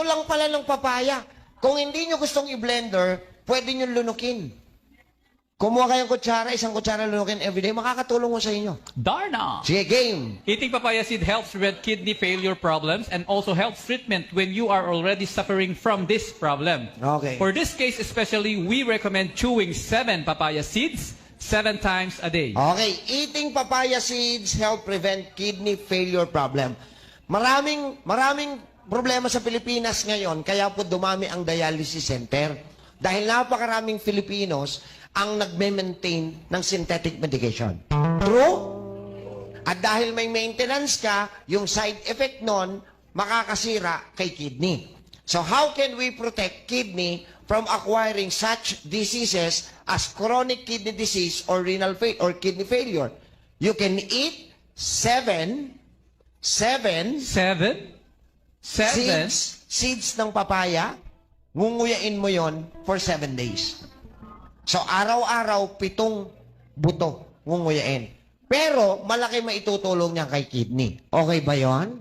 buto lang pala ng papaya. Kung hindi nyo gustong i-blender, pwede nyo lunukin. Kumuha kayong kutsara, isang kutsara lunukin everyday, makakatulong mo sa inyo. Darna! Sige, game. Eating papaya seed helps prevent kidney failure problems and also helps treatment when you are already suffering from this problem. Okay. For this case especially, we recommend chewing 7 papaya seeds 7 times a day. Okay, eating papaya seeds help prevent kidney failure problem. Maraming problema sa Pilipinas ngayon, kaya po dumami ang dialysis center. Dahil napakaraming Filipinos ang nagme-maintain ng synthetic medication. True? At dahil may maintenance ka, yung side effect nun, makakasira kay kidney. So how can we protect kidney from acquiring such diseases as chronic kidney disease or renal failure or kidney failure? You can eat 7 seeds ng papaya, ngunguyain mo yon for 7 days. So, araw-araw, 7 buto ngunguyain. Pero, malaki maitutulong niya kay kidney. Okay ba yon?